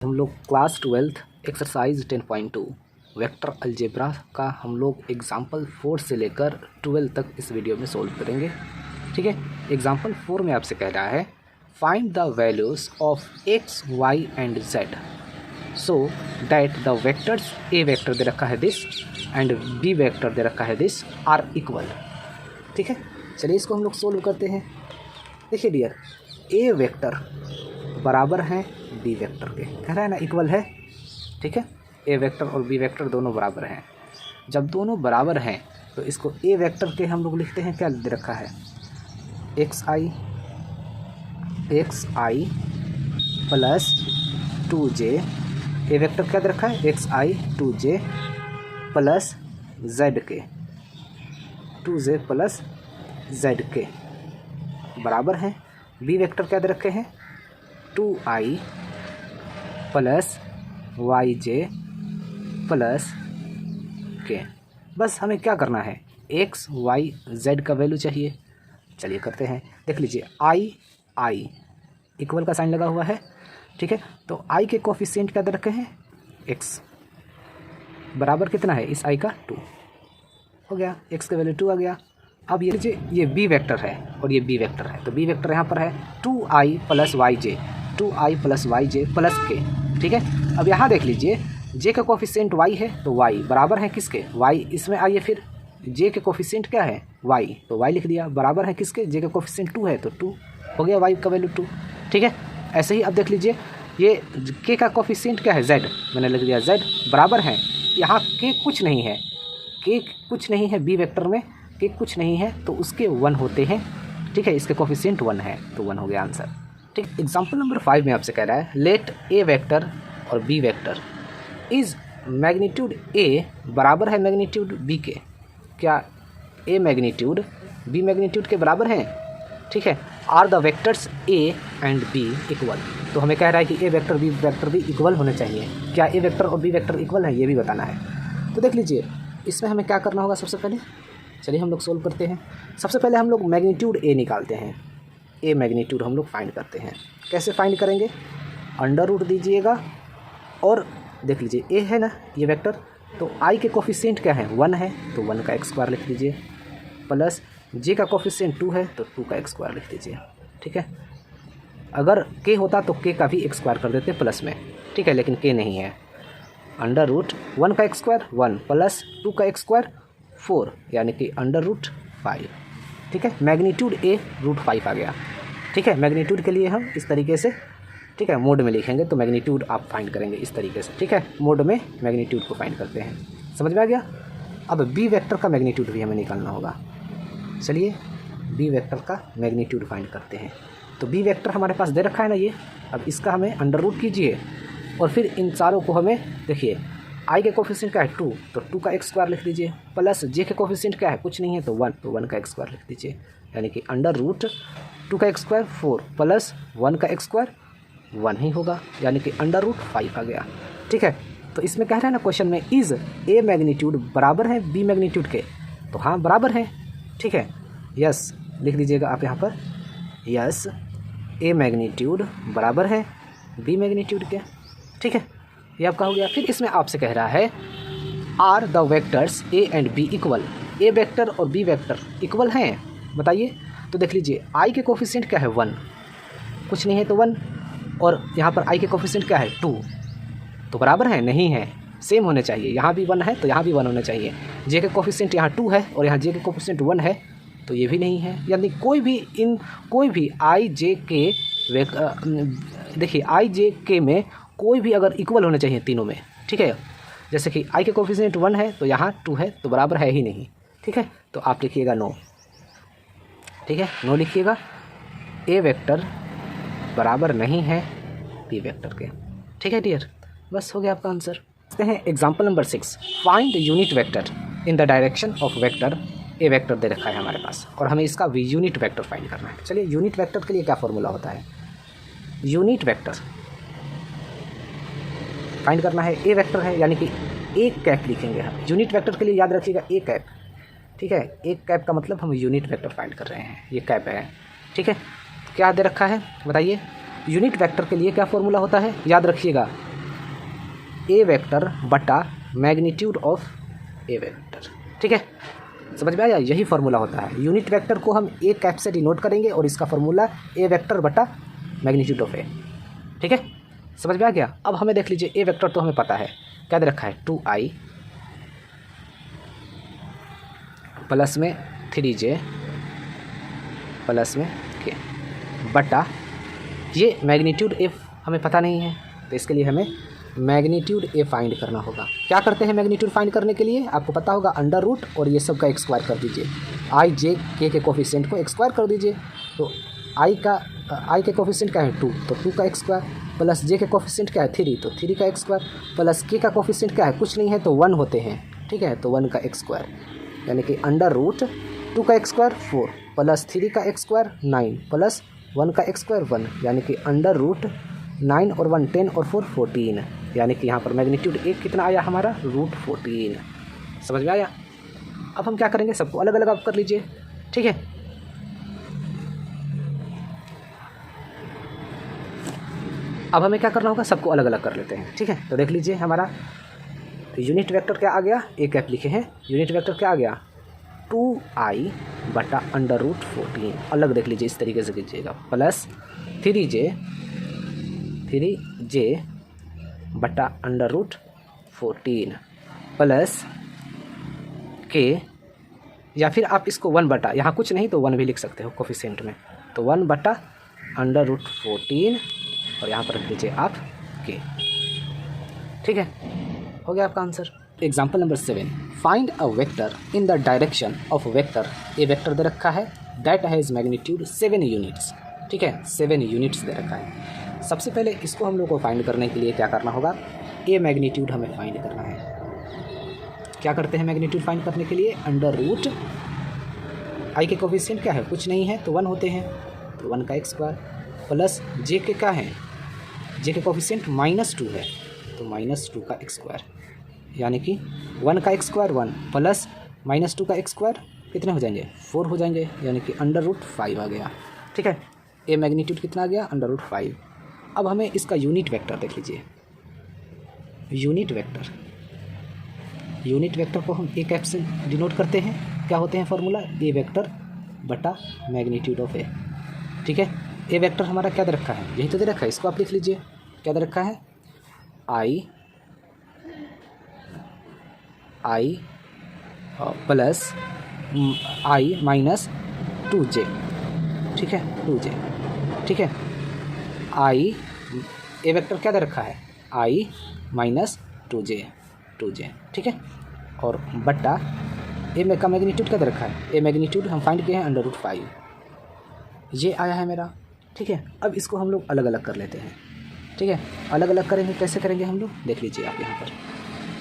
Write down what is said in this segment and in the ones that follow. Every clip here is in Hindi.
हम लोग class 12th exercise 10.2 vector algebra का हम लोग एग्जाम्पल 4 से लेकर 12 तक इस वीडियो में सोल्व करेंगे। ठीक है, एग्जाम्पल 4 में आपसे कह रहा है find the values of X Y and Z so that the vectors A vector दे रखा है दिस एंड बी वेक्टर दे रखा है दिस आर इक्वल। ठीक है, चलिए इसको हम लोग सोल्व करते हैं। देखिए डियर, ए वेक्टर बराबर हैं बी वेक्टर के, कह रहा है ना इक्वल है। ठीक है, ए वेक्टर और बी वेक्टर दोनों बराबर हैं। जब दोनों बराबर हैं तो इसको ए वेक्टर के हम लोग लिखते हैं, क्या दे रखा है एक्स आई प्लस 2j। ए वेक्टर क्या दे रखा है एक्स आई 2j प्लस जेड के 2j प्लस जेड के बराबर हैं। बी वेक्टर क्या दे रखे हैं 2i प्लस yj प्लस के। बस हमें क्या करना है x y z का वैल्यू चाहिए। चलिए करते हैं, देख लीजिए आई इक्वल का साइन लगा हुआ है। ठीक है, तो i के कोफिशिएंट क्या दे रखे हैं x बराबर कितना है इस i का 2 हो गया, x का वैल्यू 2 आ गया। अब ये लीजिए ये b वेक्टर है और ये b वेक्टर है, तो b वेक्टर यहाँ पर है 2i plus yj 2i plus yj plus k। ठीक है, अब यहाँ देख लीजिए j का कोफिशिएंट y है तो y बराबर है किसके y, इसमें आइए फिर j के कोफिशिएंट क्या है y, तो y लिख दिया बराबर है किसके j का कोफिशिएंट 2 है तो 2 हो गया y का वैल्यू 2। ठीक है, ऐसे ही अब देख लीजिए ये k का कोफिशिएंट क्या है z, मैंने लिख दिया z बराबर है, यहाँ k कुछ नहीं है, k कुछ नहीं है b वेक्टर में, k कुछ नहीं है तो उसके 1 होते हैं। ठीक है, इसके कोफिशिएंट 1 है तो 1 हो गया आंसर। ठीक, एग्जाम्पल नंबर 5 में आपसे कह रहा है लेट ए वेक्टर और B vector is magnitude A बराबर है मैग्नीट्यूड बी के। क्या ए मैग्नीट्यूड बी मैग्नीट्यूड के बराबर हैं? ठीक है, are the vectors A and B equal. तो हमें कह रहा है कि ए वेक्टर भी इक्वल होने चाहिए। क्या ए वेक्टर और बी वेक्टर इक्वल है ये भी बताना है। तो देख लीजिए इसमें हमें क्या करना होगा सबसे पहले, चलिए हम लोग सोल्व करते हैं। सबसे पहले हम लोग मैग्नीट्यूड ए निकालते हैं, ए मैग्नीट्यूड हम लोग फाइंड करते हैं। कैसे फाइंड करेंगे, अंडर रूट दीजिएगा और देख लीजिए ए है ना ये वेक्टर, तो आई के कोफिशिएंट क्या है 1 है तो 1 का x² लिख दीजिए, प्लस जे का कोफिशिएंट 2 है तो 2 का x² लिख दीजिए। ठीक है, अगर k होता तो k का भी x² कर देते प्लस में। ठीक है, लेकिन k नहीं है, अंडर रूट 1 का x² 1 प्लस 2 का x² 4 यानी कि अंडर रूट 5। ठीक है, मैग्नीट्यूड ए रूट 5 आ गया। ठीक है, मैग्नीट्यूड के लिए हम इस तरीके से ठीक है मोड में लिखेंगे तो मैग्नीट्यूड आप फाइंड करेंगे इस तरीके से। ठीक है, मोड में मैग्नीट्यूड को फाइंड करते हैं, समझ में आ गया। अब बी वेक्टर का मैग्नीट्यूड भी हमें निकालना होगा। चलिए बी वेक्टर का मैग्नीट्यूड फाइंड करते हैं। तो बी वेक्टर हमारे पास दे रखा है ना ये, अब इसका हमें अंडर रूट कीजिए और फिर इन चारों को हमें देखिए आई के कोफिशिएंट क्या है 2 तो 2 का x² लिख दीजिए, प्लस जे के कोफिशिएंट क्या है कुछ नहीं है तो 1 तो 1 का x² लिख दीजिए, यानी कि अंडर रूट 2 का x² 4 प्लस 1 का x² 1 ही होगा, यानी कि अंडर रूट 5 आ गया। ठीक है, तो इसमें कह रहा है ना क्वेश्चन में इज़ ए मैग्नीट्यूड बराबर है बी मैग्नीट्यूड के, तो हाँ बराबर है। ठीक है, यस लिख दीजिएगा आप यहाँ पर, यस ए मैग्नीट्यूड बराबर है बी मैग्नीट्यूड के। ठीक है, ये आपका हो गया। फिर इसमें आपसे कह रहा है are the vectors A and B equal, A vector और बी वेक्टर इक्वल हैं बताइए। तो देख लीजिए आई के कोफिशिएंट क्या है 1 कुछ नहीं है तो 1, और यहाँ पर आई के कोफिशिएंट क्या है 2 तो बराबर है नहीं है, सेम होने चाहिए, यहाँ भी 1 है तो यहाँ भी 1 होना चाहिए। जे के कोफिशिएंट यहाँ 2 है और यहाँ जे के कोफिशिएंट 1 है तो ये भी नहीं है, यानी कोई भी आई जे के देखिए आई जे के में कोई भी अगर इक्वल होने चाहिए तीनों में। ठीक है, जैसे कि आई के कोफिशिएंट 1 है तो यहाँ 2 है तो बराबर है ही नहीं। ठीक है, तो आप लिखिएगा नो। ठीक है, नो लिखिएगा, ए वेक्टर बराबर नहीं है बी वेक्टर के। ठीक है डियर, बस हो गया आपका आंसर। देखते हैं example number 6 find unit vector in the direction of vector. A vector दे रखा है हमारे पास और हमें इसका यूनिट वेक्टर फाइंड करना है। चलिए यूनिट वेक्टर के लिए क्या फॉर्मूला होता है, यूनिट वेक्टर फाइंड करना है, ए वेक्टर है यानी कि एक कैप लिखेंगे हम यूनिट वेक्टर के लिए, याद रखिएगा ए कैप। ठीक है, एक कैप का मतलब हम यूनिट वेक्टर फाइंड कर रहे हैं, ये कैप है। ठीक है, क्या दे रखा है बताइए, यूनिट वेक्टर के लिए क्या फॉर्मूला होता है, याद रखिएगा ए वेक्टर बटा मैग्नीट्यूड ऑफ ए वेक्टर। ठीक है, समझ में आया? यही फार्मूला होता है। यूनिट वेक्टर को हम ए कैप से डिनोट करेंगे और इसका फार्मूला ए वेक्टर बटा मैग्नीट्यूड ऑफ ए। ठीक है, समझ में आ गया? अब हमें देख लीजिए, ए वेक्टर तो हमें पता है, क्या दे रखा है 2i प्लस में 3j प्लस में k बटा, ये मैग्नीट्यूड ए हमें पता नहीं है, तो इसके लिए हमें मैग्नीट्यूड ए फाइंड करना होगा। क्या करते हैं मैग्नीट्यूड फाइंड करने के लिए? आपको पता होगा अंडर रूट और ये सब का एक स्क्वायर कर दीजिए। आई जे के कोफिशिएंट को एक स्क्वायर कर दीजिए। तो आई के कोफिशिएंट क्या है 2, तो 2 का एक स्क्वायर, प्लस जे के कोफिशिएंट क्या है 3, तो 3 का एक स्क्वायर, प्लस के का कोफिशिएंट क्या है, कुछ नहीं है तो 1 होते हैं। ठीक है, तो 1 का एक स्क्वायर, यानी कि अंडर रूट 2 का एक स्क्वायर 4 प्लस 3 का एक स्क्वायर 9 प्लस 1 का एक स्क्वायर 1, यानी कि अंडर रूट 9 और 1 10 और 4 14, यानी कि यहाँ पर मैग्नीट्यूड ए कितना आया हमारा √14। समझ में आया? अब हम क्या करेंगे, सबको अलग अलग आप कर लीजिए। ठीक है, अब हमें क्या करना होगा, सबको अलग अलग कर लेते हैं। ठीक है, तो देख लीजिए हमारा यूनिट वेक्टर क्या आ गया, ए कैप लिखे हैं, यूनिट वेक्टर क्या आ गया 2i बटा अंडर रूट 14, अलग देख लीजिए, इस तरीके से कीजिएगा, प्लस 3j बटा अंडर रूट 14 प्लस के, या फिर आप इसको 1 बटा, यहाँ कुछ नहीं तो 1 भी लिख सकते हो कोफिशिएंट में, तो 1 बटा अंडर रूट 14 और यहाँ पर रख दीजिए आप के। ठीक है, हो गया आपका answer. Example number 7, find a vector in the direction of vector, A vector दे रखा है दैट हैज़ मैग्नीट्यूड 7 यूनिट्स। ठीक है, 7 यूनिट्स दे रखा है। सबसे पहले इसको हम लोग को फाइंड करने के लिए क्या करना होगा, ए मैग्नीट्यूड हमें फाइंड करना है। क्या करते हैं मैग्नीट्यूड फाइंड करने के लिए, अंडर रूट आई के कोफिशिएंट क्या है, कुछ नहीं है तो 1 होते हैं, तो 1 का एक स्क्वायर, प्लस जे के क्या है, जे के कोफिशिएंट -2 है, तो -2 का एक स्क्वायर, यानी कि 1 का एक स्क्वायर 1 प्लस -2 का एक स्क्वायर कितने हो जाएंगे 4 हो जाएंगे, यानी कि अंडर रूट 5 आ गया। ठीक है, ए मैग्नीट्यूड कितना आ गया अंडर रूट 5। अब हमें इसका यूनिट वेक्टर देख लीजिए, यूनिट वेक्टर को हम ए कैप से डिनोट करते हैं, क्या होते हैं फार्मूला, ए वेक्टर बटा मैग्नीट्यूड ऑफ ए। ठीक है, ए वेक्टर हमारा क्या दे रखा है, यही तो दे रखा है, इसको आप लिख लीजिए, क्या दे रखा है आई प्लस आई माइनस 2j। ठीक है, 2j। ठीक है, आई ए वेक्टर क्या दे रखा है आई माइनस 2j। ठीक है, और बट्टा ए में का मैग्नीट्यूड क्या दे रखा है, ए मैग्नीट्यूड हम फाइंड किए हैं अंडर रूट 5, ये आया है मेरा। ठीक है, अब इसको हम लोग अलग अलग कर लेते हैं। ठीक है, अलग अलग करेंगे, कैसे करेंगे हम लोग देख लीजिए आप यहाँ पर।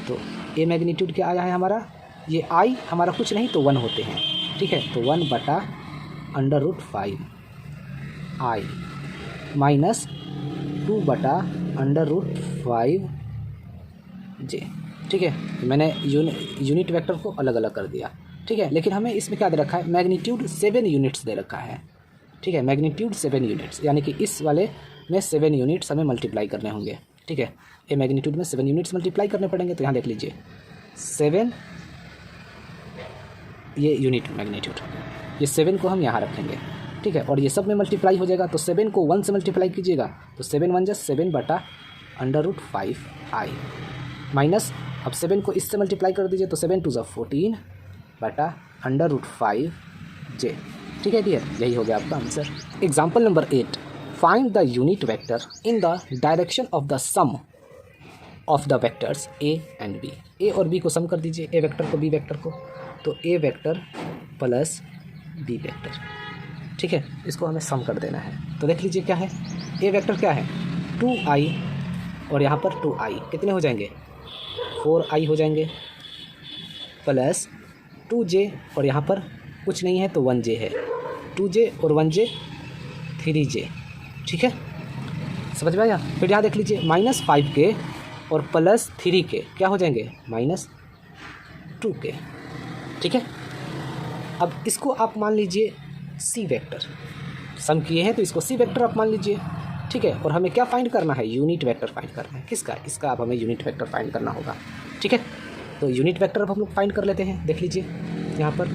तो ए मैग्नीट्यूड क्या आया है हमारा, ये आई हमारा कुछ नहीं तो 1 होते हैं। ठीक है, तो 1 बटा अंडर रूट 5 आई माइनस 2 बटा अंडर रूट 5j। ठीक है, मैंने यूनिट वेक्टर को अलग अलग कर दिया। ठीक है, लेकिन हमें इसमें क्या दे रखा है, मैग्नीट्यूड 7 यूनिट्स दे रखा है। ठीक है, मैग्नीट्यूड 7 यूनिट्स, यानी कि इस वाले में 7 यूनिट्स हमें मल्टीप्लाई करने होंगे। ठीक है, ये मैग्नीट्यूड में 7 यूनिट्स मल्टीप्लाई करने पड़ेंगे, तो यहाँ देख लीजिए 7, ये यूनिट मैग्नीट्यूड, ये 7 को हम यहाँ रखेंगे। ठीक है, और ये सब में मल्टीप्लाई हो जाएगा, तो 7 को 1 से मल्टीप्लाई कीजिएगा, तो 7 1 7 बटा अंडर रूट 5 आई माइनस, अब 7 को इससे मल्टीप्लाई कर दीजिए, तो 7 2 14 बटा अंडर रूट 5j। ठीक है डियर, यही हो गया आपका answer. Example number 8, find the unit vector in the direction of the sum of the vectors A and B. A और बी को सम कर दीजिए, ए वेक्टर को बी वेक्टर को, तो A vector plus B vector. ठीक है, इसको हमें सम कर देना है। तो देख लीजिए क्या है, ए वेक्टर क्या है 2i और यहाँ पर 2i कितने हो जाएंगे 4i हो जाएंगे, प्लस 2j और यहाँ पर कुछ नहीं है तो 1j है, 2j और 1j 3j। ठीक है, समझ में आया। फिर यहाँ देख लीजिए -5k और प्लस 3k क्या हो जाएंगे -2k। ठीक है, अब इसको आप मान लीजिए सी वेक्टर, सम किए हैं तो इसको सी वेक्टर आप मान लीजिए। ठीक है। और हमें क्या फाइंड करना है, यूनिट वेक्टर फाइंड करना है। किसका, इसका अब हमें यूनिट वेक्टर फाइंड करना होगा, ठीक है। तो यूनिट वेक्टर अब हम लोग फाइंड कर लेते हैं। देख लीजिए यहाँ पर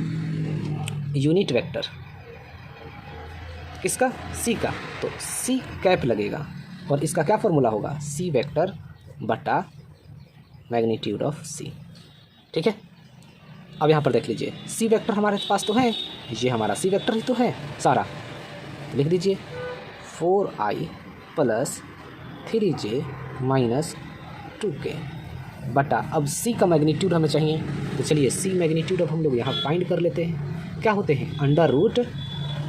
यूनिट वेक्टर किसका, सी का, तो सी कैप लगेगा और इसका क्या फॉर्मूला होगा, सी वेक्टर बटा मैग्नीट्यूड ऑफ सी, ठीक है। अब यहाँ पर देख लीजिए सी वेक्टर हमारे पास तो है, ये हमारा सी वेक्टर ही तो है सारा। लिख दीजिए 4i plus 3j minus 2k बटा, अब सी का मैग्नीट्यूड हमें चाहिए, तो चलिए सी मैग्नीट्यूड अब हम लोग यहाँ फाइंड कर लेते हैं। क्या होते हैं, अंडर रूट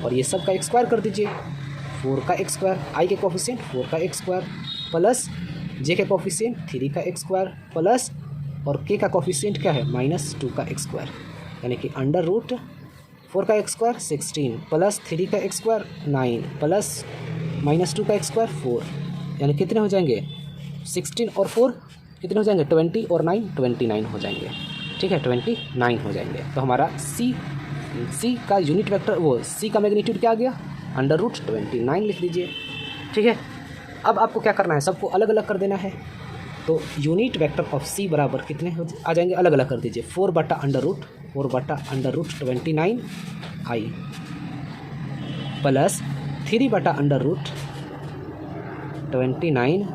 और ये सब का एक स्क्वायर कर दीजिए, 4 का एक स्क्वायर, आई के कोफिशिएंट 4 का एक स्क्वायर प्लस जे के कोफिशिएंट 3 का एक स्क्वायर प्लस और के का कोफिशिएंट क्या है, -2 का एक स्क्वायर, यानी कि अंडर रूट 4 का एक स्क्वायर 16 प्लस 3 का एक स्क्वायर 9 प्लस -2 का एक स्क्वायर 4, यानी कितने हो जाएंगे 16 और 4 कितने हो जाएंगे 20 और 9 29 हो जाएंगे, ठीक है 29 हो जाएंगे। तो हमारा सी का यूनिट वेक्टर, वो सी का मैग्नीट्यूड क्या आ गया, अंडर रूट 29 लिख दीजिए, ठीक है। अब आपको क्या करना है, सबको अलग अलग कर देना है। तो यूनिट वेक्टर ऑफ सी बराबर कितने आ जाएंगे, अलग अलग कर दीजिए, 4 बटा अंडर रूट 29 आई प्लस 3 बटा अंडर रूट 29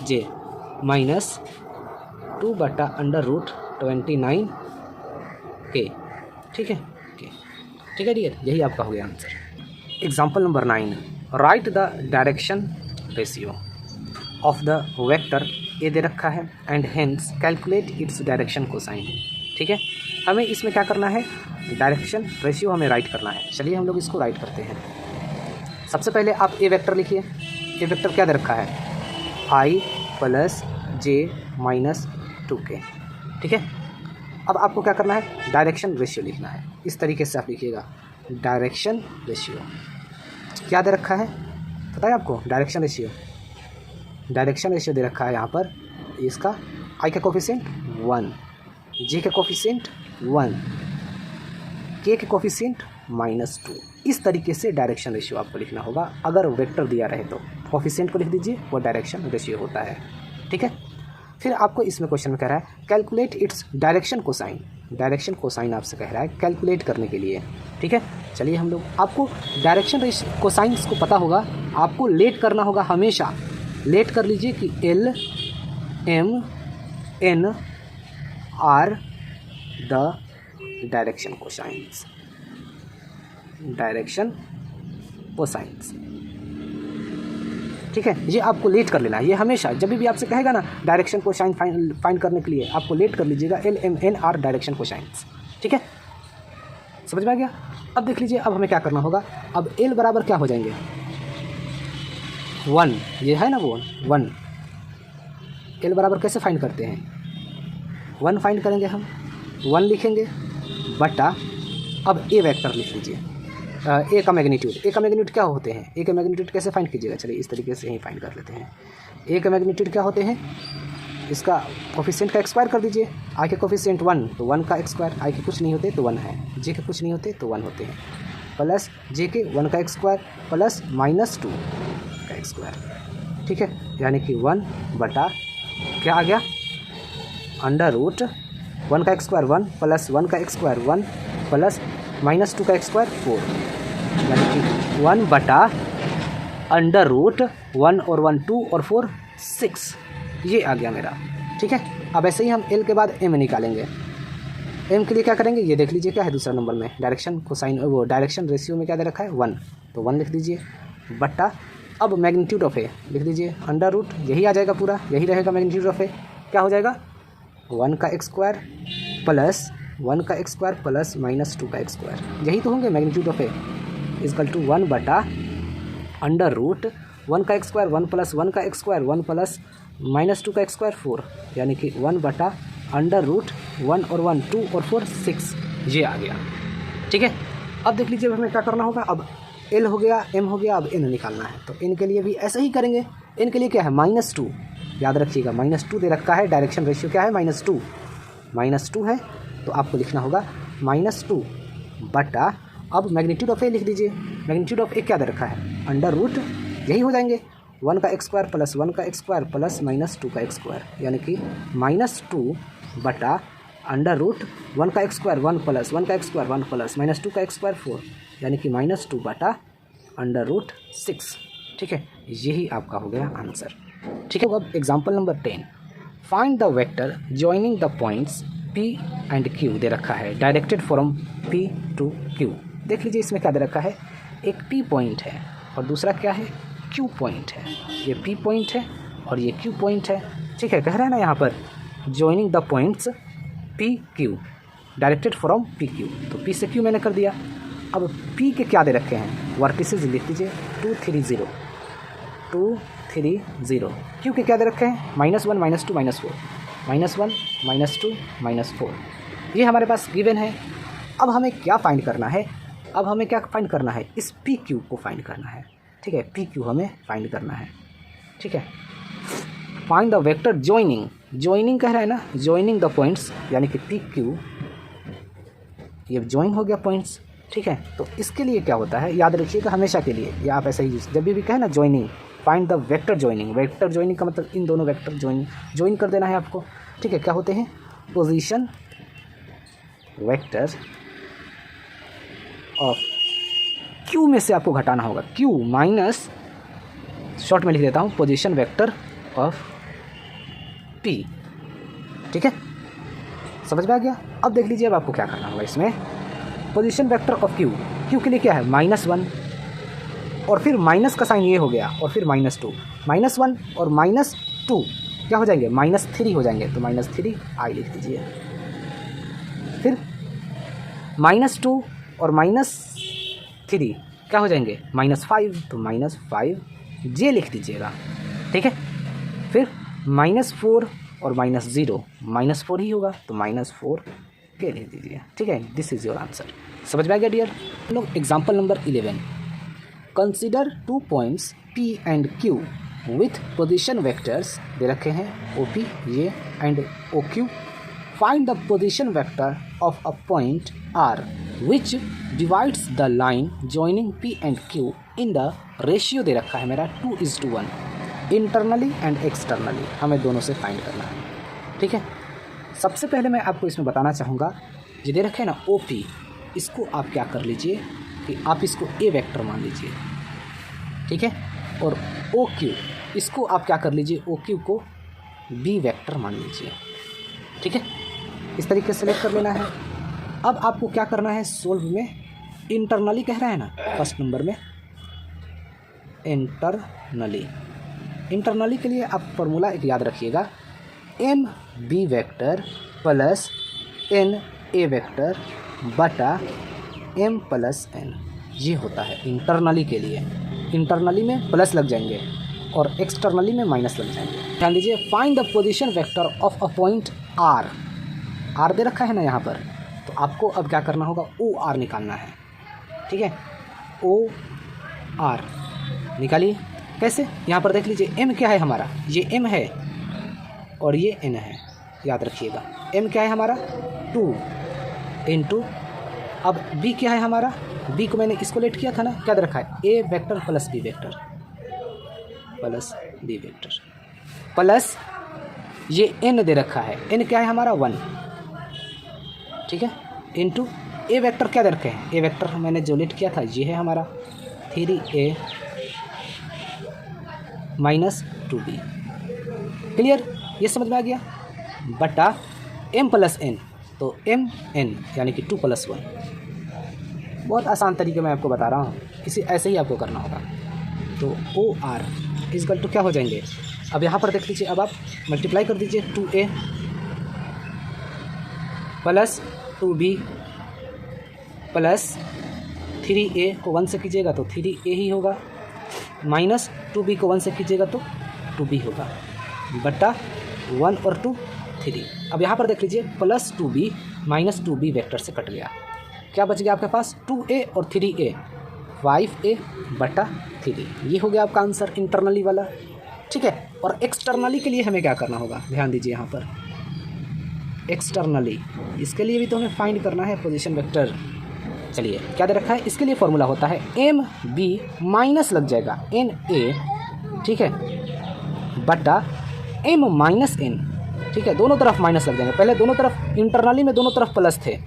जे माइनस 2 बटा अंडर रूट 29 के, ठीक है ठीक है डियर, यही आपका हो गया answer. Example number 9, write the direction ratio of the vector A दे रखा है and hence calculate its direction cosine, ठीक है। हमें इसमें क्या करना है, डायरेक्शन रेशियो हमें राइट करना है। चलिए हम लोग इसको राइट करते हैं। सबसे पहले आप ए वेक्टर लिखिए। ए वेक्टर क्या दे रखा है, आई प्लस जे माइनस 2k, ठीक है। अब आपको क्या करना है, डायरेक्शन रेशियो लिखना है। इस तरीके से आप लिखिएगा, डायरेक्शन रेशियो क्या दे रखा है, पता है आपको, डायरेक्शन रेशियो दे रखा है यहाँ पर, इसका आई का कोफिशिएंट 1, जे का कोफिशिएंट 1, के के कोफिशिएंट -2। इस तरीके से डायरेक्शन रेशियो आपको लिखना होगा। अगर वेक्टर दिया रहे तो कोफिशिएंट को लिख दीजिए, वो डायरेक्शन रेशियो होता है, ठीक है। फिर आपको इसमें क्वेश्चन में कह रहा है calculate its direction cosine, direction cosine आपसे कह रहा है कैलकुलेट करने के लिए, ठीक है। चलिए हम लोग, आपको डायरेक्शन कोसाइंस को पता होगा, आपको लेट करना होगा हमेशा। लेट कर लीजिए कि L M N are the direction cosines, ठीक है। ये आपको लेट कर लेना है, ये हमेशा जब भी आपसे कहेगा ना डायरेक्शन कोसाइन फाइंड करने के लिए, आपको लेट कर लीजिएगा LMNR डायरेक्शन कोसाइंस, ठीक है। समझ में आ गया। अब देख लीजिए, अब हमें क्या करना होगा, अब L बराबर क्या हो जाएंगे 1, ये है ना वो 1। L बराबर कैसे फाइंड करते हैं, 1 फाइंड करेंगे हम, 1 लिखेंगे बटा, अब ए वेक्टर लिख लीजिए, ए का मैग्नीट्यूड क्या होते हैं, ए का मैग्नीट्यूड कैसे फाइंड कीजिएगा, चलिए इस तरीके से ही फाइंड कर लेते हैं। ए का मैग्नीट्यूड क्या होते हैं, इसका कोफिशिएंट का स्क्वायर कर दीजिए, आई के कोफिशिएंट 1 तो 1 का स्क्वायर, आई के कुछ नहीं होते तो 1 है, जे के कुछ नहीं होते तो 1 होते हैं, प्लस जे के 1 का स्क्वायर प्लस -2 का स्क्वायर, ठीक है। यानी कि 1 बटा क्या आ गया, अंडर रूट 1 का स्क्वायर 1 प्लस 1 का स्क्वायर 1 प्लस -2 का स्क्वायर 4, यानी कि 1 बटा अंडर रूट 1 और 1 2 और 4 6, ये आ गया मेरा, ठीक है। अब ऐसे ही हम L के बाद M निकालेंगे। M के लिए क्या करेंगे, ये देख लीजिए क्या है दूसरा नंबर में, डायरेक्शन कोसाइन, वो डायरेक्शन रेशियो में क्या दे रखा है 1, तो 1 लिख दीजिए बटा, अब मैग्नीट्यूड ऑफ ए लिख दीजिए, अंडर रूट यही आ जाएगा पूरा, यही रहेगा मैग्नीट्यूड ऑफ ए, क्या हो जाएगा 1 का स्क्वायर प्लस 1 का स्क्वायर प्लस -2 का स्क्वायर, यही तो होंगे magnitude of A, equal to 1 बटा अंडर रूट 1 का स्क्वायर 1 प्लस 1 का स्क्वायर 1 प्लस -2 का स्क्वायर 4, यानी कि 1 बटा अंडर रूट 1 और 1 2 और 4 6, ये आ गया, ठीक है। अब देख लीजिए हमें क्या करना होगा, अब L हो गया, M हो गया, अब N निकालना है, तो N के लिए भी ऐसे ही करेंगे। N के लिए क्या है -2, याद रखिएगा -2 दे रखा है, डायरेक्शन रेशियो क्या है -2 है, तो आपको लिखना होगा -2 बटा, अब मैग्नीट्यूड ऑफ ए लिख दीजिए, मैग्नीट्यूड ऑफ ए क्या दे रखा है, अंडर रूट यही हो जाएंगे 1 का एक्स स्क्वायर प्लस 1 का एक्स स्क्वायर प्लस -2 का एक्स स्क्वायर, यानी कि -2 बटा अंडर रूट 1 का एक्स स्क्वायर 1 प्लस 1 का एक्स स्क्वायर 1 प्लस -2 का एक्स स्क्वायर 4, यानी कि -2 बटा अंडर रूट 6। ठीक है, यही आपका हो गया आंसर। ठीक है, अब example number 10, find the vector joining the points P and Q दे रखा है, directed from P to Q। देख लीजिए इसमें क्या दे रखा है, एक P पॉइंट है और दूसरा क्या है, Q पॉइंट है। ये P पॉइंट है और ये Q पॉइंट है। ठीक है, कह रहा है ना यहाँ पर joining the points P Q directed from P Q, तो P से Q मैंने कर दिया। अब P के क्या दे रखे हैं, वर्टिसेस लिख लीजिए 2 3 0 2 3 0। Q के क्या दे रखे हैं, -1 -2 -4 -1 -2 -4। ये हमारे पास गिवन है। अब हमें क्या फाइंड करना है, अब हमें क्या फाइंड करना है, इस पी क्यू को फाइंड करना है। ठीक है, पी क्यू हमें फाइंड करना है। ठीक है, find the vector joining, joining कह रहा है ना, जॉइनिंग द पॉइंट्स, यानी कि पी क्यू ये जॉइन हो गया पॉइंट्स। ठीक है, तो इसके लिए क्या होता है, याद रखिएगा हमेशा के लिए, या आप ऐसा ही जब भी कहे ना joining, find the vector joining, vector joining का मतलब इन दोनों वेक्टर जॉइन कर देना है आपको। ठीक है, क्या होते हैं, पोजीशन वेक्टर ऑफ क्यू में से आपको घटाना होगा, क्यू माइनस, शॉर्ट में लिख देता हूँ, पोजीशन वेक्टर ऑफ पी। ठीक है, समझ में आ गया। अब देख लीजिए अब आपको क्या करना होगा इसमें, position vector of Q, Q के लिए क्या है -1 और फिर माइनस का साइन ये हो गया और फिर -2, -1 और -2 क्या हो जाएंगे, -3 हो जाएंगे, तो -3 आई लिख दीजिए। फिर -2 और -3 क्या हो जाएंगे, -5, तो -5 जे लिख दीजिएगा। ठीक है, फिर -4 और -0 -4 ही होगा, तो -4 के लिख दीजिए। ठीक है, दिस इज योर आंसर। समझ में आ गया डियर लोग। Example number 11, consider 2 points P and Q with position vectors दे रखे हैं OP ये and OQ। Find the position vector of a point R which divides the line joining P and Q in the ratio दे रखा है मेरा 2:1, इंटरनली एंड एक्सटर्नली, हमें दोनों से फाइंड करना है। ठीक है, सबसे पहले मैं आपको इसमें बताना चाहूँगा, ये दे रखे हैं ना OP, इसको आप क्या कर लीजिए कि आप इसको A वेक्टर मान लीजिए। ठीक है, और OQ इसको आप क्या कर लीजिए, OQ को B वेक्टर मान लीजिए। ठीक है, इस तरीके से सेलेक्ट कर लेना है। अब आपको क्या करना है, सोल्व में इंटरनली कह रहा है ना, फर्स्ट नंबर में इंटरनली, इंटरनली के लिए आप फॉर्मूला एक याद रखिएगा, MB vector plus NA vector बटा M प्लस N, ये होता है इंटरनली के लिए। इंटरनली में प्लस लग जाएंगे और एक्सटर्नली में माइनस लग जाएंगे। ध्यान दीजिए, find the position vector of a point R, R दे रखा है ना यहाँ पर, तो आपको अब क्या करना होगा, OR निकालना है। ठीक है, OR निकालिए। कैसे, यहाँ पर देख लीजिए M क्या है हमारा, ये M है और ये N है, याद रखिएगा। M क्या है हमारा 2 इंटू, अब B क्या है हमारा, B को मैंने इसको लेट किया था ना, क्या दे रखा है, A vector plus B vector plus B vector plus ये N दे रखा है, N क्या है हमारा 1। ठीक है, इंटू A वेक्टर क्या दे रखे हैं, A वेक्टर मैंने जो लेट किया था ये है हमारा 3A माइनस 2B। क्लियर, ये समझ में आ गया, बटा M प्लस N, तो MN यानी कि 2 + 1। बहुत आसान तरीके में आपको बता रहा हूँ, इसी ऐसे ही आपको करना होगा। तो OR इक्वल टू क्या हो जाएंगे, अब यहाँ पर देख लीजिए, अब आप मल्टीप्लाई कर दीजिए 2A plus 2B plus 3A को 1 से कीजिएगा तो 3A ही होगा, माइनस 2B को 1 से कीजिएगा तो 2B होगा, बटा 1 और 2 3। अब यहाँ पर देख लीजिए plus 2B minus 2B vector से कट गया, क्या बच गया आपके पास 2A और 3A, 5A बटा 3। ये हो गया आपका आंसर इंटरनली वाला। ठीक है, और एक्सटर्नली के लिए हमें क्या करना होगा, ध्यान दीजिए यहाँ पर एक्सटर्नली, इसके लिए भी तो हमें फाइंड करना है पोजीशन वेक्टर। चलिए क्या दे रखा है, इसके लिए फॉर्मूला होता है MB माइनस लग जाएगा NA ठीक है, बटा m माइनस n, ठीक है, दोनों तरफ माइनस लग जाएंगे। पहले दोनों तरफ इंटरनली में दोनों तरफ प्लस थे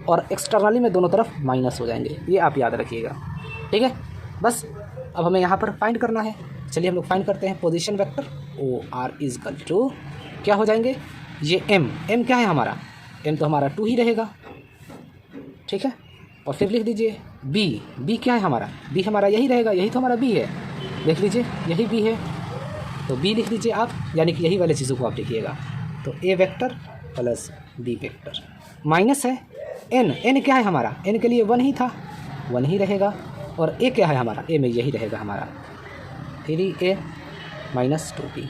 और एक्सटर्नली में दोनों तरफ माइनस हो जाएंगे, ये आप याद रखिएगा, ठीक है। बस अब हमें यहाँ पर फाइंड करना है। चलिए हम लोग फाइंड करते हैं position vector OR is equal to क्या हो जाएंगे, ये m क्या है हमारा, m तो हमारा 2 ही रहेगा, ठीक है। और फिर लिख दीजिए b क्या है हमारा, b हमारा यही रहेगा, यही तो हमारा b है, देख लीजिए यही b है, तो b लिख दीजिए आप, यानी कि यही वाले चीज़ों को आप लिखिएगा। तो a vector plus b vector minus है n क्या है हमारा, n के लिए 1 ही था, 1 ही रहेगा, और a क्या है हमारा, a में यही रहेगा हमारा 3a माइनस 2b,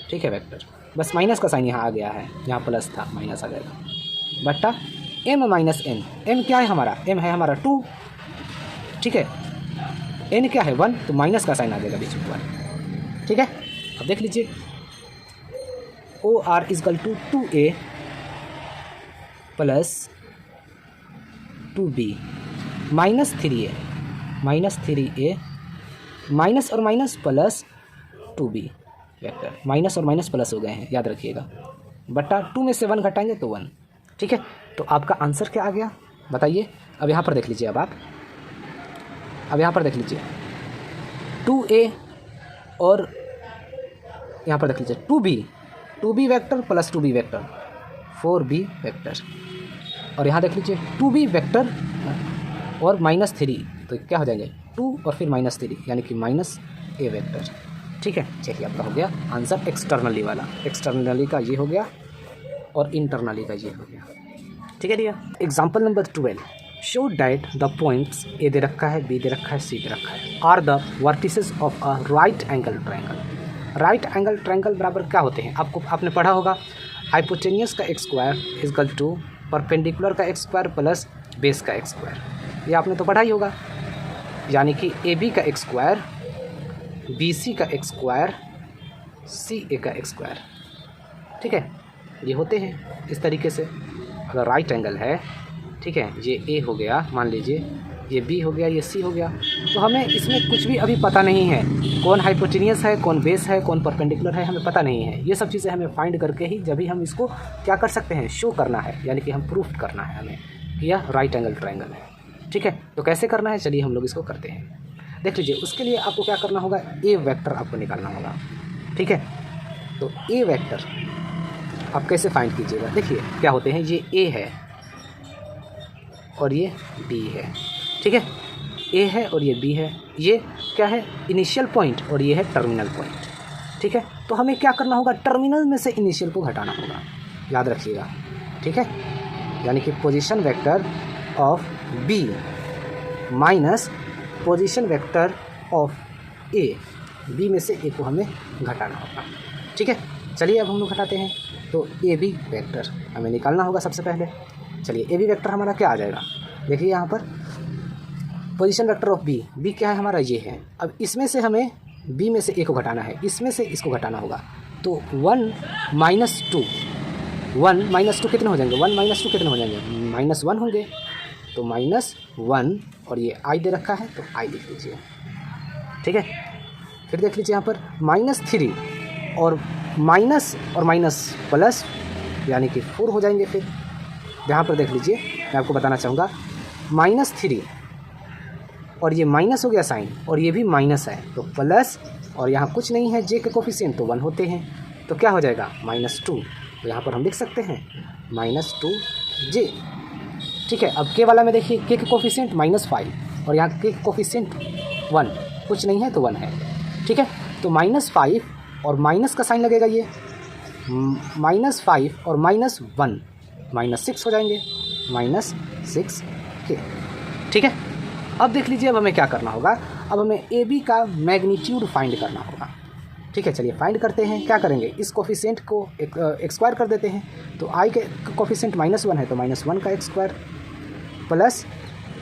ठीक है वेक्टर। बस माइनस का साइन यहाँ आ गया है, यहाँ प्लस था माइनस आ जाएगा, बट्टा m माइनस n, m क्या है हमारा, m है हमारा 2, ठीक है, n क्या है 1, तो माइनस का साइन आ जाएगा बीच में 1, ठीक है। अब देख लीजिए OR is equal to 2a plus 2b minus 3a minus और minus plus 2b vector, minus और माइनस प्लस हो गए हैं, याद रखिएगा, बटा 2 में से 1 घटाएंगे तो 1, ठीक है। तो आपका आंसर क्या आ गया बताइए। अब यहाँ पर देख लीजिए, अब यहाँ पर देख लीजिए 2a और यहाँ पर देख लीजिए 2b vector plus 2b vector 4b vector, और यहाँ देख लीजिए 2b वेक्टर और माइनस 3, तो क्या हो जाएंगे 2 और फिर माइनस 3, यानी कि माइनस a वेक्टर, ठीक है। चलिए आपका हो गया आंसर एक्सटर्नली वाला, एक्सटर्नली का ये हो गया और इंटरनली का ये हो गया, ठीक है dear. Example number 12, show that the points A दे रखा है, बी दे रखा है, सी दे रखा है, are the vertices of a right angle triangle. Right angle triangle बराबर क्या होते हैं, आपने पढ़ा होगा, हाइपोटेनियस का x square equal to perpendicular का x स्क्वायर प्लस बेस का x स्क्वायर, ये आपने तो पढ़ा ही होगा, यानी कि AB का x स्क्वायर, BC का x स्क्वायर, CA का x स्क्वायर, ठीक है। ये होते हैं इस तरीके से, अगर राइट एंगल है, ठीक है, ये A हो गया, मान लीजिए ये B हो गया, ये C हो गया, तो हमें इसमें कुछ भी अभी पता नहीं है, कौन हाइपोटेनियस है, कौन बेस है, कौन परपेंडिकुलर है, हमें पता नहीं है। ये सब चीज़ें हमें फाइंड करके ही जब भी हम इसको क्या कर सकते हैं, शो करना है, यानी कि हम प्रूफ करना है हमें कि यह राइट एंगल ट्रायंगल है, ठीक है। तो कैसे करना है, चलिए हम लोग इसको करते हैं। देख लीजिए, उसके लिए आपको क्या करना होगा, ए वेक्टर आपको निकालना होगा, ठीक है। तो ए वेक्टर आप कैसे फाइंड कीजिएगा, देखिए क्या होते हैं, ये ए है और ये बी है, ठीक है, ए है और ये बी है, ये क्या है इनिशियल पॉइंट और ये है टर्मिनल पॉइंट, ठीक है। तो हमें क्या करना होगा, टर्मिनल में से इनिशियल को घटाना होगा, याद रखिएगा, ठीक है। यानी कि position vector of B minus position vector of A, B में से ए को हमें घटाना होगा, ठीक है। चलिए अब हम लोग घटाते हैं, तो ए बी वेक्टर हमें निकालना होगा सबसे पहले। चलिए ए बी वेक्टर हमारा क्या आ जाएगा, देखिए यहाँ पर position vector of B, B क्या है हमारा, ये है। अब इसमें से हमें बी में से ए को घटाना है, इसमें से इसको घटाना होगा, तो 1 माइनस 2 कितने हो जाएंगे, 1 माइनस 2 कितने हो जाएंगे, -1 होंगे, तो -1 और ये आई दे रखा है तो आई लिख लीजिए, ठीक है। फिर देख लीजिए यहाँ पर -3 और माइनस प्लस, यानी कि 4 हो जाएंगे। फिर यहाँ पर देख लीजिए, मैं आपको बताना चाहूँगा, -3 और ये माइनस हो गया साइन, और ये भी माइनस है तो प्लस, और यहाँ कुछ नहीं है, जे के कोफिशिएंट तो 1 होते हैं, तो क्या हो जाएगा -2, तो यहाँ पर हम लिख सकते हैं -2j, ठीक है। अब के वाला में देखिए, के कोफिशिएंट -5 और यहाँ के कोफिशिएंट 1, कुछ नहीं है तो 1 है, ठीक है। तो -5 और माइनस का साइन लगेगा, ये -5 और -1 -6 हो जाएंगे, -6 के, ठीक है। अब देख लीजिए, अब हमें क्या करना होगा, अब हमें ए बी का मैग्नीट्यूड फाइंड करना होगा, ठीक है। चलिए फाइंड करते हैं, क्या करेंगे, इस कोफिशिएंट को एक स्क्वायर कर देते हैं, तो आई के कोफिशिएंट -1 है तो -1 का x स्क्वायर, प्लस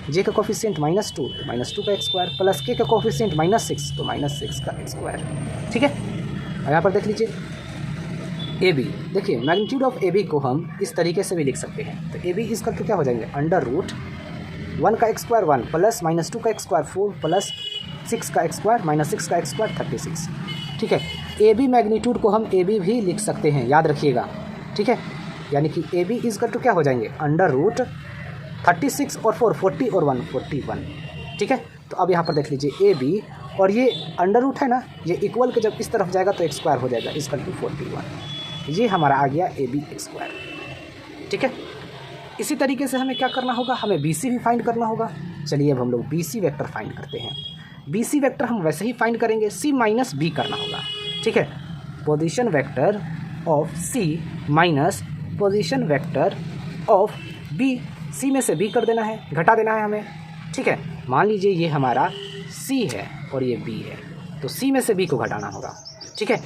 जे का कोफिशिएंट -2 तो -2 का x स्क्वायर, प्लस के का कोफिशिएंट -6 तो -6 का x स्क्वायर, ठीक है। और यहाँ पर देख लीजिए ए बी, देखिए मैग्नीट्यूड ऑफ ए बी को हम इस तरीके से भी लिख सकते हैं, तो ए बी इसका क्या हो जाएंगे, √1 का x स्क्वायर 1 प्लस -2 का x स्क्वायर 4 प्लस 6 का स्क्वायर माइनस 6 का स्क्वायर 36। ठीक है, ए बी मैग्नीट्यूड को हम ए बी भी लिख सकते हैं, याद रखिएगा। ठीक है, यानी कि ए बी इज टू क्या हो जाएंगे, अंडर रूट 36 और 4 40 और 1 41। ठीक है, तो अब यहाँ पर देख लीजिए ए बी और ये अंडर रूट है ना, ये इक्वल के जब इस तरफ जाएगा तो स्क्वायर हो जाएगा, इक्वल टू 41। ये हमारा आ गया ए बी स्क्वायर। ठीक है, इसी तरीके से हमें क्या करना होगा, हमें बी सी भी फाइंड करना होगा। चलिए अब हम लोग बी सी वेक्टर फाइंड करते हैं। बी सी वेक्टर हम वैसे ही फाइंड करेंगे, सी माइनस बी करना होगा। ठीक है, position vector of C minus position vector of B, C में से बी कर देना है, घटा देना है हमें। ठीक है, मान लीजिए ये हमारा सी है और ये बी है, तो सी में से बी को घटाना होगा। ठीक है,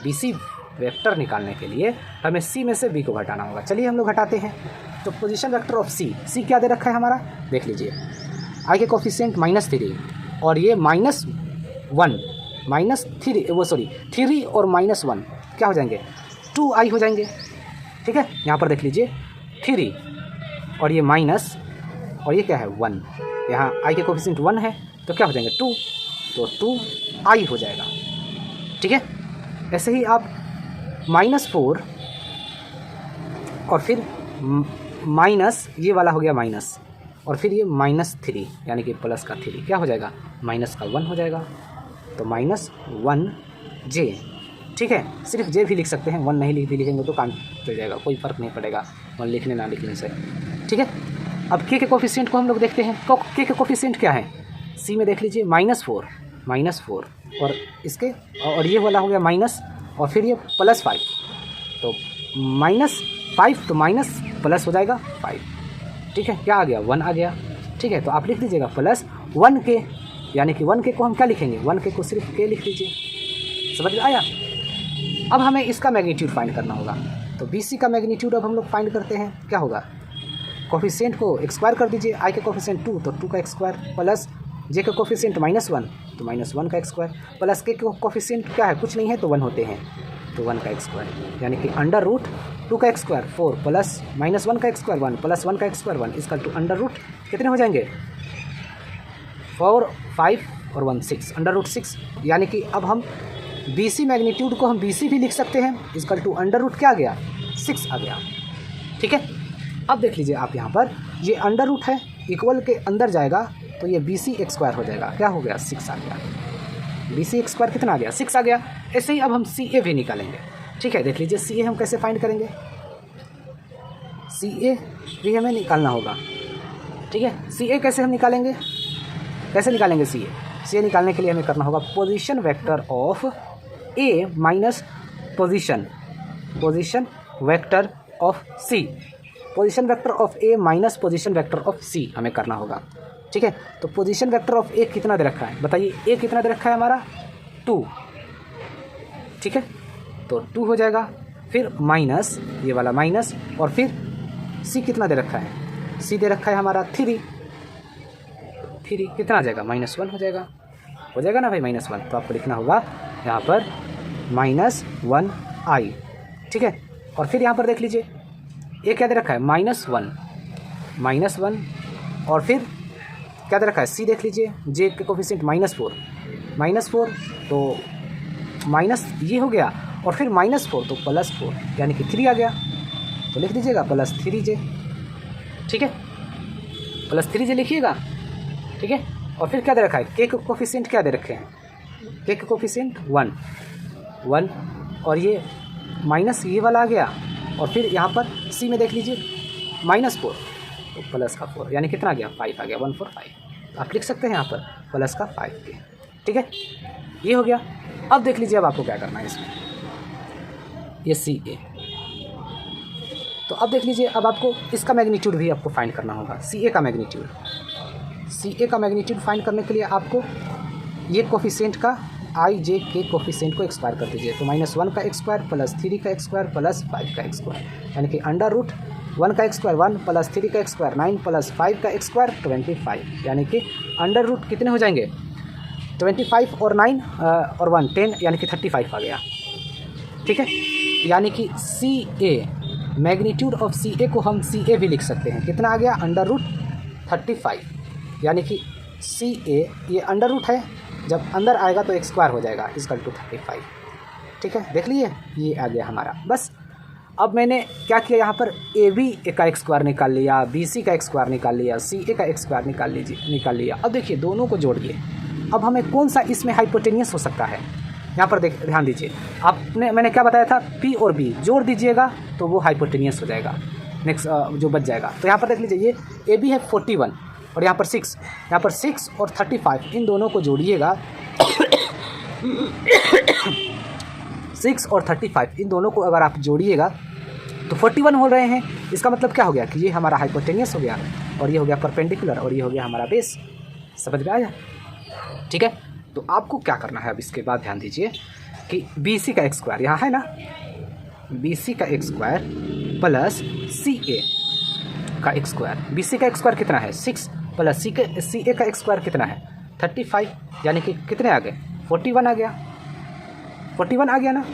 बी सी वेक्टर निकालने के लिए हमें सी में से बी को घटाना होगा। चलिए हम लोग घटाते हैं। तो पोजीशन वेक्टर ऑफ सी, सी क्या दे रखा है हमारा, देख लीजिए आई के कोफिशिएंट -3 और ये -1 -3 वो सॉरी 3 और -1 क्या हो जाएंगे, 2i हो जाएंगे। ठीक है, यहाँ पर देख लीजिए 3 और ये माइनस और ये क्या है 1, यहाँ i के कोफिशिएंट 1 है तो क्या हो जाएंगे 2, तो 2i हो जाएगा। ठीक है, ऐसे ही आप -4 और फिर माइनस ये वाला हो गया माइनस और फिर ये -3 यानी कि प्लस का 3 क्या हो जाएगा, माइनस का 1 हो जाएगा, तो -1j। ठीक है, सिर्फ जे भी लिख सकते हैं, 1 नहीं भी लिखेंगे तो काम चल जाएगा, कोई फ़र्क नहीं पड़ेगा 1 लिखने ना लिखने से। ठीक है, अब के कोफिशिएंट को हम लोग देखते हैं। के कोफिशिएंट क्या है, सी में देख लीजिए -4 और इसके और ये वाला हो गया माइनस और फिर ये +5, तो -5 तो माइनस प्लस हो जाएगा 5। ठीक है, क्या आ गया 1 आ गया। ठीक है, तो आप लिख दीजिएगा +1 के, यानी कि 1 के को हम क्या लिखेंगे, 1 के को सिर्फ के लिख दीजिए। समझ में आया। अब हमें इसका मैग्नीट्यूड फाइंड करना होगा, तो बी सी का मैग्नीट्यूड अब हम लोग फाइंड करते हैं। क्या होगा, कोफिशिएंट को स्क्वायर कर दीजिए, आई के कोफिशिएंट 2 तो 2 का स्क्वायर प्लस जे का कोफिशिएंट -1 तो -1 का स्क्वायर प्लस के कोफिशिएंट क्या है, कुछ नहीं है तो 1 होते हैं तो 1 का स्क्वायर, यानी कि अंडर रूट 2 का स्क्वायर 4 प्लस -1 का स्क्वायर 1 प्लस 1 का स्क्वायर 1 इसका टू अंडर रूट कितने हो जाएंगे 4 5 और 1 6 अंडर रूट 6। यानी कि अब हम बी सी मैग्नीट्यूड को हम बी सी भी लिख सकते हैं, इसका टू अंडर रूट क्या आ गया 6 आ गया। ठीक है, अब देख लीजिए आप यहाँ पर ये अंडर रूट है, इक्वल के अंदर जाएगा तो ये बी सी स्क्वायर हो जाएगा, क्या हो गया 6 आ गया, बी सी स्क्वायर कितना आ गया 6 आ गया। ऐसे ही अब हम सी ए भी निकालेंगे। ठीक है, देख लीजिए सी ए हम कैसे फाइंड करेंगे, सी ए भी हमें निकालना होगा। ठीक है, सी ए कैसे हम निकालेंगे, कैसे निकालेंगे सी ए निकालने के लिए हमें करना होगा position vector of A minus position vector of C, position vector of A minus position vector of C हमें करना होगा। ठीक है, तो पोजीशन वेक्टर ऑफ ए कितना दे रखा है बताइए, ए कितना दे रखा है हमारा 2। ठीक है, तो 2 हो जाएगा, फिर माइनस ये वाला माइनस और फिर सी कितना दे रखा है, सी दे रखा है हमारा 3 कितना आ जाएगा -1 हो जाएगा ना भाई -1, तो आपको लिखना होगा यहाँ पर -1i। ठीक है, और फिर यहाँ पर देख लीजिए ये क्या दे रखा है -1 और फिर क्या दे रखा है सी देख लीजिए, जे के कोफिशिएंट -4 तो माइनस ये हो गया और फिर -4 तो +4 यानी कि 3 आ गया, तो लिख दीजिएगा +3j। ठीक है, +3j लिखिएगा। ठीक है, और फिर क्या दे रखा है के कोफिशिएंट क्या दे रखे हैं, के कोफिशिएंट 1 और ये माइनस ये वाला आ गया और फिर यहाँ पर सी में देख लीजिए -4 तो प्लस का 4 यानी कितना आ गया 5 आ गया 145, आप लिख सकते हैं यहाँ पर प्लस का 5 के। ठीक है, ये हो गया। अब देख लीजिए अब आपको क्या करना है इसमें, ये सी ए, तो अब देख लीजिए अब आपको इसका मैग्नीट्यूड भी आपको फाइंड करना होगा, सी ए का मैग्नीट्यूड फाइंड करने के लिए आपको ये कोफिशिएंट का आई जे के कोफिशिएंट को स्क्वायर कर दीजिए, तो -1 का स्क्वायर प्लस 3 का स्क्वायर प्लस 5 का स्क्वायर यानी कि अंडर रूट 1 का स्क्वायर 1 प्लस 3 का स्क्वायर 9 प्लस 5 का स्क्वायर 25 यानी कि अंडर रूट कितने हो जाएंगे 25 और 9 और 1 10 यानी कि 35 आ गया। ठीक है, यानी कि सी ए मैग्नीट्यूड ऑफ सी ए को हम सी ए भी लिख सकते हैं, कितना आ गया अंडर रूट 35 यानी कि सी ए ये अंडर रूट है जब अंदर आएगा तो x² हो जाएगा इक्वल टू 35। ठीक है, देख लीजिए ये आ गया हमारा। बस अब मैंने क्या किया, यहाँ पर AB का x² निकाल लिया, BC का x² निकाल लिया, CA का x² निकाल लिया। अब देखिए दोनों को जोड़िए, अब हमें कौन सा इसमें हाइपोटेनियस हो सकता है। यहाँ पर ध्यान दीजिए, मैंने क्या बताया था, P और B जोड़ दीजिएगा तो वो हाइपोटेनियस हो जाएगा। नेक्स्ट जो बच जाएगा, तो यहाँ पर देख लीजिए ये AB है 41 और यहाँ पर 6, यहाँ पर 6 और 35 इन दोनों को जोड़िएगा 6 और 35 इन दोनों को अगर आप जोड़िएगा तो 41 हो रहे हैं। इसका मतलब क्या हो गया कि ये हमारा हाइपोटेनियस हो गया और ये हो गया परपेंडिकुलर और ये हो गया हमारा बेस। समझ में आया? ठीक है, तो आपको क्या करना है अब इसके बाद ध्यान दीजिए कि BC का x² यहाँ है ना, BC का x² प्लस CA का x²। BC का x² कितना है 6 प्लस CA का x² कितना है 35, यानी कि कितने आ गए 41 आ गया, 41 आ गया ना।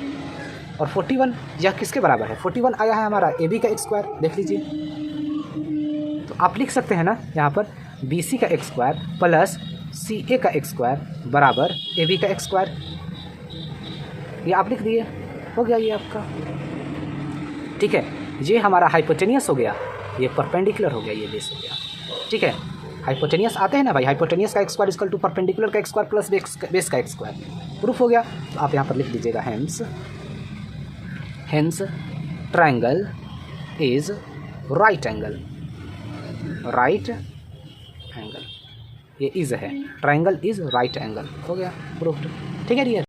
और 41 यह किसके बराबर है, 41 आया है हमारा AB का x²। देख लीजिए, तो आप लिख सकते हैं ना यहाँ पर BC का x² प्लस CA का x² बराबर AB का x²। ये आप लिख दिए, हो गया ये आपका। ठीक है, ये हमारा हाइपोटेनियस हो गया, ये परपेंडिकुलर हो गया, ये बेस हो गया। ठीक है, हाइपोटेनियस आते हैं ना भाई, हाइपोटेनियस का x² इक्वल टू परपेंडिकुलर का x² प्लस बेस का x²। प्रूफ हो गया, तो आप यहाँ पर लिख दीजिएगा hence triangle is right angle. ये इज है, ट्रायंगल इज राइट एंगल, हो गया प्रूफ्ड। ठीक है डियर।